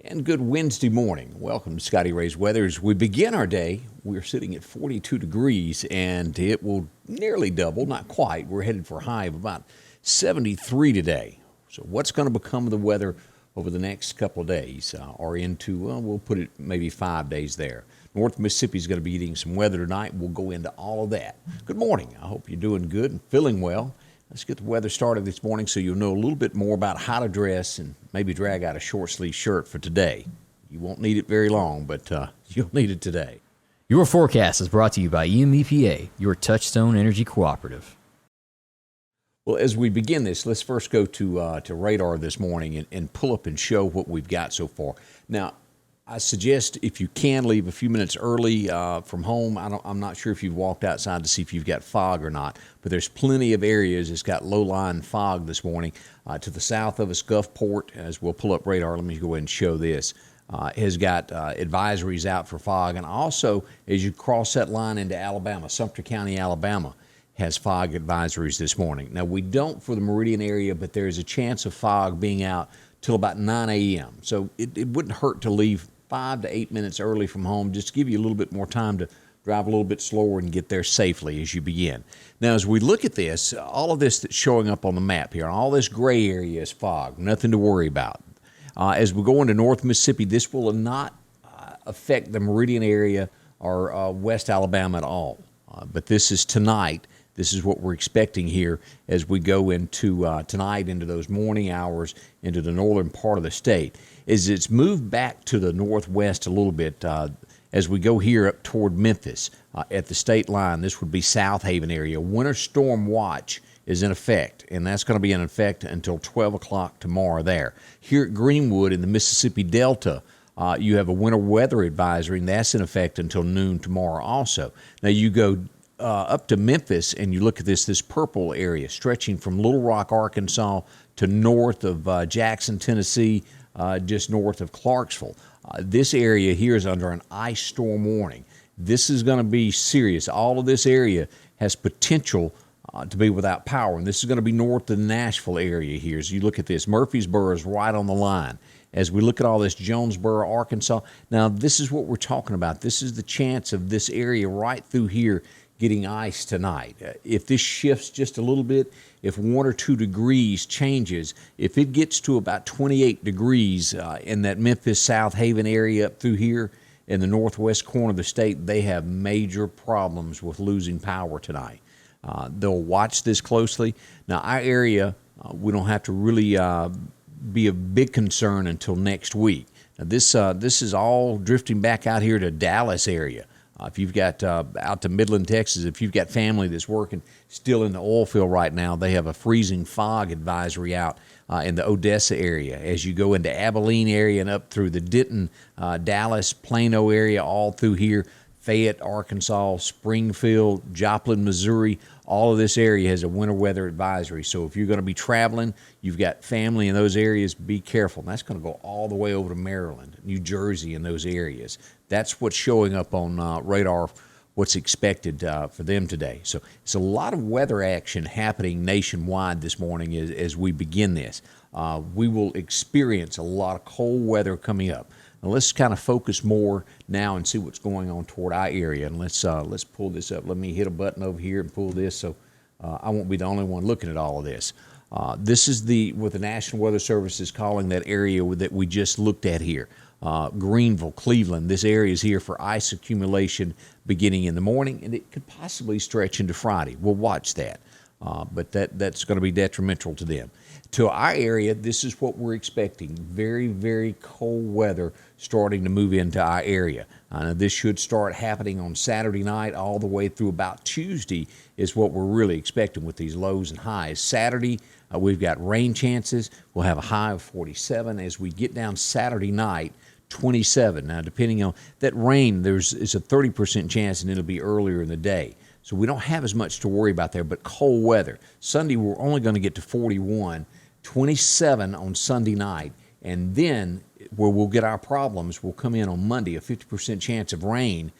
And good Wednesday morning. Welcome to Scotty Ray's Weather. As we begin our day, we're sitting at 42 degrees, and it will nearly double, not quite. We're headed for a high of about 73 today. So what's going to become of the weather over the next couple of days or into, we'll put it maybe 5 days there. North Mississippi is going to be getting some weather tonight. We'll go into all of that. Good morning. I hope you're doing good and feeling well. Let's get the weather started this morning so you'll know a little bit more about how to dress and maybe drag out a short sleeve shirt for today. You won't need it very long, but you'll need it today. Your forecast is brought to you by EMEPA, your Touchstone Energy Cooperative. Well, as we begin this, let's first go to radar this morning and pull up and show what we've got so far. Now, I suggest if you can leave a few minutes early from home. I'm not sure if you've walked outside to see if you've got fog or not, but there's plenty of areas that's got low-lying fog this morning. To the south of us, Gulfport, as we'll pull up radar, let me go ahead and show this, has got advisories out for fog. And also, as you cross that line into Alabama, Sumter County, Alabama, has fog advisories this morning. Now, we don't for the Meridian area, but there's a chance of fog being out till about 9 a.m. So it wouldn't hurt to leave 5 to 8 minutes early from home, just to give you a little bit more time to drive a little bit slower and get there safely as you begin. Now, as we look at this, all of this that's showing up on the map here, all this gray area is fog, nothing to worry about. As we go into North Mississippi, this will not affect the Meridian area or West Alabama at all. But this is tonight. This is what we're expecting here as we go into tonight, into those morning hours, into the northern part of the state. Is it's moved back to the northwest a little bit as we go here up toward Memphis at the state line. This would be South Haven area. Winter storm watch is in effect, and that's going to be in effect until 12 o'clock tomorrow there. Here at Greenwood in the Mississippi Delta, you have a winter weather advisory, and that's in effect until noon tomorrow also. Now you go up to Memphis, and you look at this purple area stretching from Little Rock, Arkansas to north of Jackson, Tennessee, just north of Clarksville. This area here is under an ice storm warning. This is going to be serious. All of this area has potential to be without power, and this is going to be north of the Nashville area here. As you look at this, Murfreesboro is right on the line. As we look at all this, Jonesboro, Arkansas, now this is what we're talking about. This is the chance of this area right through here getting ice tonight. If this shifts just a little bit, if 1 or 2 degrees changes, if it gets to about 28 degrees in that Memphis, South Haven area up through here in the northwest corner of the state, they have major problems with losing power tonight. They'll watch this closely. Now, our area, we don't have to really be a big concern until next week. Now, this is all drifting back out here to Dallas area. If you've got out to Midland, Texas, if you've got family that's working still in the oil field right now, they have a freezing fog advisory out in the Odessa area. As you go into Abilene area and up through the Denton, Dallas, Plano area, all through here, Fayette, Arkansas, Springfield, Joplin, Missouri, all of this area has a winter weather advisory. So if you're going to be traveling, you've got family in those areas, be careful. And that's going to go all the way over to Maryland, New Jersey, and those areas. That's what's showing up on radar, what's expected for them today. So it's a lot of weather action happening nationwide this morning as we begin this. We will experience a lot of cold weather coming up. Now let's kind of focus more now and see what's going on toward our area. And let's pull this up. Let me hit a button over here and pull this so I won't be the only one looking at all of this. This is what the National Weather Service is calling that area that we just looked at here. Greenville, Cleveland. This area is here for ice accumulation beginning in the morning, and it could possibly stretch into Friday. We'll watch that. But that's going to be detrimental to them. To our area, this is what we're expecting. Very, very cold weather starting to move into our area. This should start happening on Saturday night all the way through about Tuesday is what we're really expecting with these lows and highs. Saturday, we've got rain chances. We'll have a high of 47. As we get down Saturday night, 27. Now, depending on that rain, it's a 30% chance, and it'll be earlier in the day. So we don't have as much to worry about there, but cold weather. Sunday, we're only going to get to 41, 27 on Sunday night, and then where we'll get our problems will come in on Monday, a 50% chance of rain,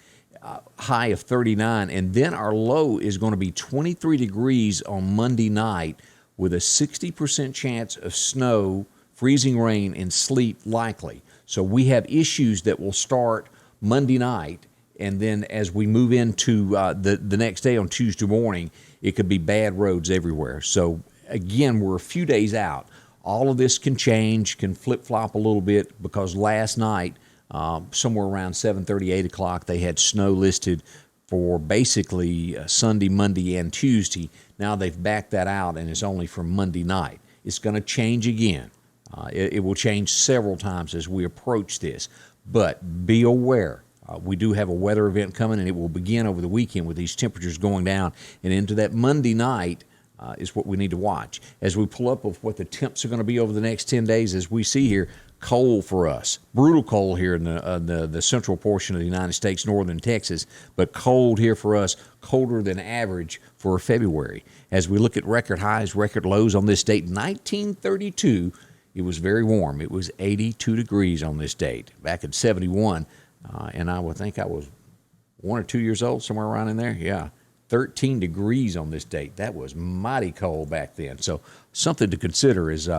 high of 39, and then our low is going to be 23 degrees on Monday night with a 60% chance of snow freezing rain, and sleet likely. So we have issues that will start Monday night, and then as we move into the next day on Tuesday morning, it could be bad roads everywhere. So again, we're a few days out. All of this can change, can flip-flop a little bit, because last night, somewhere around 7:30, 8 o'clock, they had snow listed for basically Sunday, Monday, and Tuesday. Now they've backed that out, and it's only for Monday night. It's going to change again. It will change several times as we approach this. But be aware, we do have a weather event coming, and it will begin over the weekend with these temperatures going down. And into that Monday night is what we need to watch. As we pull up of what the temps are going to be over the next 10 days, as we see here, cold for us. Brutal cold here in the central portion of the United States, northern Texas, but cold here for us, colder than average for February. As we look at record highs, record lows on this date, 1932, it was very warm. It was 82 degrees on this date. Back in 71, and I would think I was 1 or 2 years old, somewhere around in there. Yeah, 13 degrees on this date. That was mighty cold back then. So something to consider as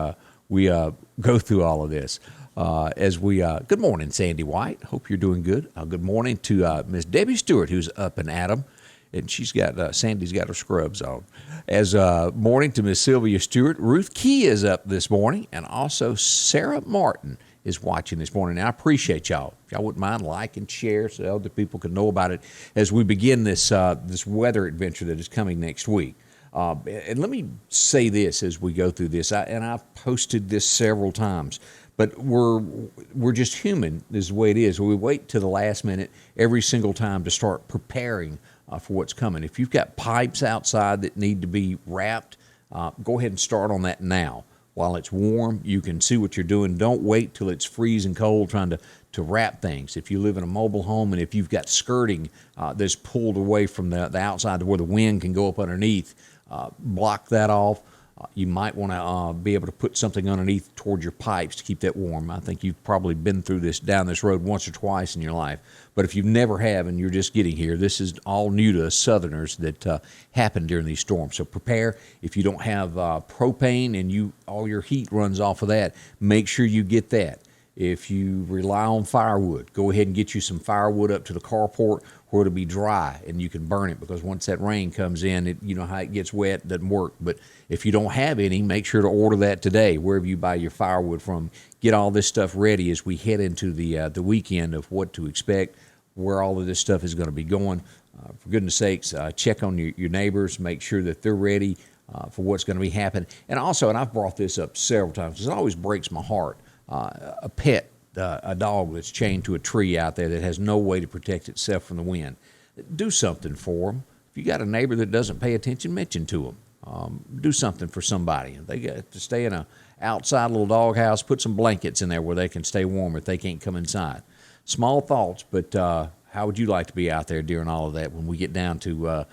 we go through all of this. Good morning, Sandy White. Hope you're doing good. Good morning to Miss Debbie Stewart, who's up and at 'em. And she's got Sandy's got her scrubs on. As morning to Miss Sylvia Stewart. Ruth Key is up this morning, and also Sarah Martin is watching this morning. And I appreciate y'all. If y'all wouldn't mind, like and share so other people can know about it as we begin this weather adventure that is coming next week. And let me say this as we go through this, and I've posted this several times. But we're just human, is the way it is. We wait to the last minute every single time to start preparing for what's coming. If you've got pipes outside that need to be wrapped, go ahead and start on that now. While it's warm, you can see what you're doing. Don't wait till it's freezing cold trying to wrap things. If you live in a mobile home and if you've got skirting that's pulled away from the outside to where the wind can go up underneath, block that off. You might want to be able to put something underneath toward your pipes to keep that warm. I think you've probably been down this road once or twice in your life. But if you've never have and you're just getting here, this is all new to us Southerners that happen during these storms. So prepare. If you don't have propane and all your heat runs off of that, make sure you get that. If you rely on firewood, go ahead and get you some firewood up to the carport where it'll be dry and you can burn it, because once that rain comes in, you know how it gets wet, it doesn't work. But if you don't have any, make sure to order that today, wherever you buy your firewood from. Get all this stuff ready as we head into the weekend of what to expect, where all of this stuff is going to be going. For goodness sakes, check on your neighbors, make sure that they're ready for what's going to be happening. And also, and I've brought this up several times, because it always breaks my heart, a pet, a dog that's chained to a tree out there that has no way to protect itself from the wind. Do something for them. If you got a neighbor that doesn't pay attention, mention to them. Do something for somebody. They got to stay in a outside little doghouse, put some blankets in there where they can stay warm if they can't come inside. Small thoughts, but how would you like to be out there during all of that when we get down to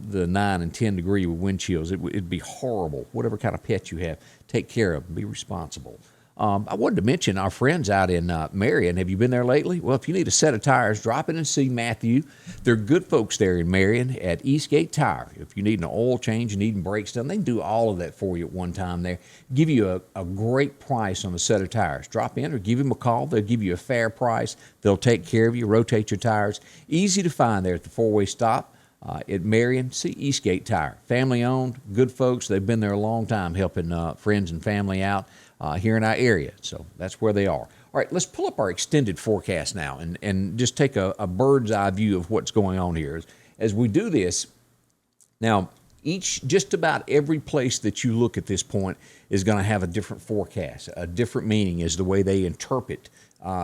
the 9 and 10 degree with wind chills? It'd be horrible. Whatever kind of pet you have, take care of them. Be responsible. I wanted to mention our friends out in Marion. Have you been there lately? Well, if you need a set of tires, drop in and see Matthew. They're good folks there in Marion at Eastgate Tire. If you need an oil change, you need brakes done, they can do all of that for you at one time there. Give you a great price on a set of tires. Drop in or give them a call. They'll give you a fair price. They'll take care of you, rotate your tires. Easy to find there at the four-way stop at Marion. See Eastgate Tire. Family-owned, good folks. They've been there a long time helping friends and family out here in our area. So that's where they are. All right, let's pull up our extended forecast now and just take a bird's eye view of what's going on here. As we do this, now just about every place that you look at this point is going to have a different forecast, a different meaning as the way they interpret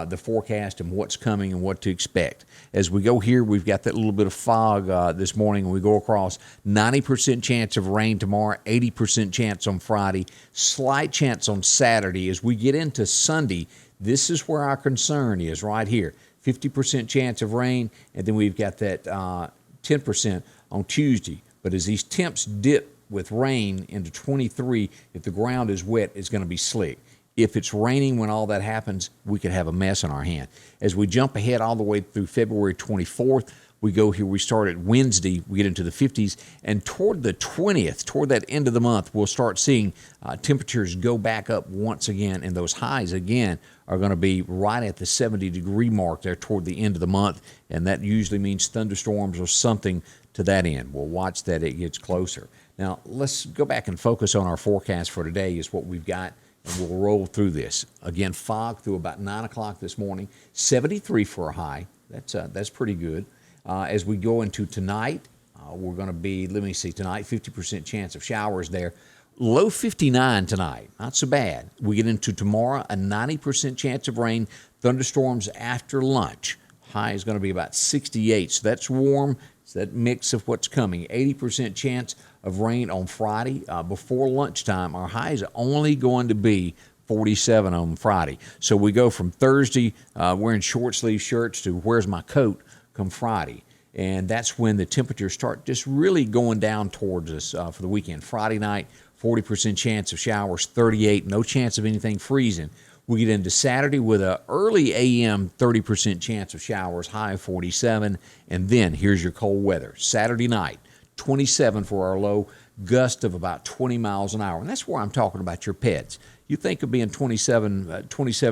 the forecast and what's coming and what to expect. As we go here, we've got that little bit of fog this morning, and we go across 90% chance of rain tomorrow, 80% chance on Friday, slight chance on Saturday. As we get into Sunday, this is where our concern is right here. 50% chance of rain, and then we've got that 10% on Tuesday. But as these temps dip with rain into 23, if the ground is wet, it's going to be slick. If it's raining when all that happens, we could have a mess on our hand. As we jump ahead all the way through February 24th, we go here, we start at Wednesday, we get into the 50s, and toward the 20th, toward that end of the month, we'll start seeing temperatures go back up once again, and those highs again are going to be right at the 70-degree mark there toward the end of the month, and that usually means thunderstorms or something to that end. We'll watch that it gets closer. Now, let's go back and focus on our forecast for today is what we've got, and we'll roll through this. Again, fog through about 9 o'clock this morning, 73 for a high. That's pretty good. As we go into tonight, we're going to be, let me see, tonight, 50% chance of showers there. Low 59 tonight, not so bad. We get into tomorrow, a 90% chance of rain, thunderstorms after lunch. High is going to be about 68, so that's warm. It's that mix of what's coming. 80% chance of rain on Friday. Before lunchtime, our high is only going to be 47 on Friday. So we go from Thursday wearing short sleeve shirts to where's my coat come Friday. And that's when the temperatures start just really going down towards us for the weekend. Friday night, 40% chance of showers, 38, no chance of anything freezing. We get into Saturday with an early a.m. 30% chance of showers, high of 47. And then here's your cold weather. Saturday night, 27 for our low, gust of about 20 miles an hour. And that's where I'm talking about your pets. You think of being 27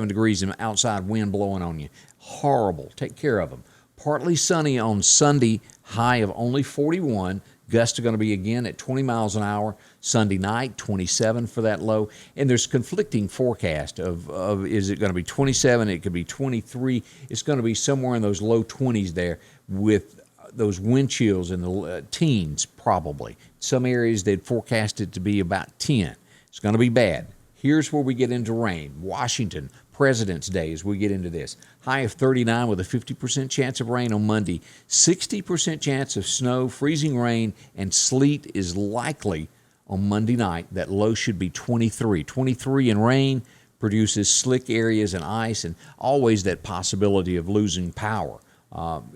degrees and outside wind blowing on you. Horrible. Take care of them. Partly sunny on Sunday, high of only 41. Gusts are going to be again at 20 miles an hour. Sunday night, 27 for that low. And there's conflicting forecast of is it going to be 27? It could be 23. It's going to be somewhere in those low 20s there with those wind chills in the teens probably. Some areas they'd forecast it to be about 10. It's going to be bad. Here's where we get into rain. Washington, President's Day as we get into this. High of 39 with a 50% chance of rain on Monday. 60% chance of snow, freezing rain, and sleet is likely on Monday night. That low should be 23. 23 in rain produces slick areas and ice and always that possibility of losing power.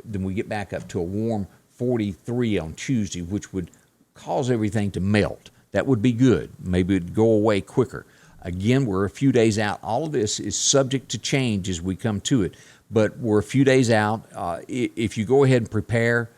Then we get back up to a warm 43 on Tuesday, which would cause everything to melt. That would be good. Maybe it would go away quicker. Again, we're a few days out. All of this is subject to change as we come to it, but we're a few days out. If you go ahead and prepare,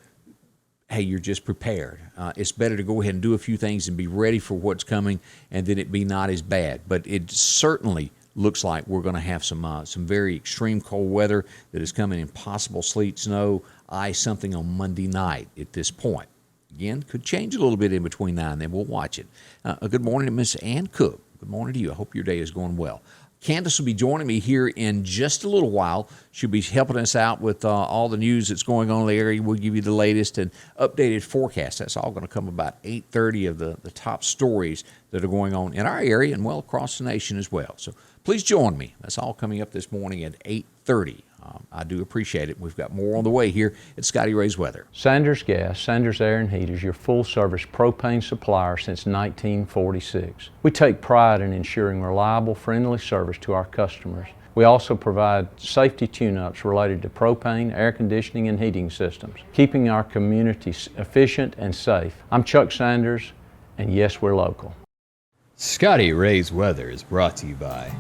hey, you're just prepared. It's better to go ahead and do a few things and be ready for what's coming, and then it be not as bad. But it certainly looks like we're going to have some very extreme cold weather that is coming in, possible sleet, snow, ice, something on Monday night at this point. Again, could change a little bit in between now and then. We'll watch it. Good morning to Miss Ann Cook. Good morning to you. I hope your day is going well. Candace will be joining me here in just a little while. She'll be helping us out with all the news that's going on in the area. We'll give you the latest and updated forecast. That's all going to come about 8:30 of the top stories that are going on in our area and well across the nation as well. So please join me. That's all coming up this morning at 8:30. I do appreciate it. We've got more on the way here at Scotty Ray's Weather. Sanders Gas, Sanders Air and Heat is your full-service propane supplier since 1946. We take pride in ensuring reliable, friendly service to our customers. We also provide safety tune-ups related to propane, air conditioning, and heating systems, keeping our communities efficient and safe. I'm Chuck Sanders, and yes, we're local. Scotty Ray's Weather is brought to you by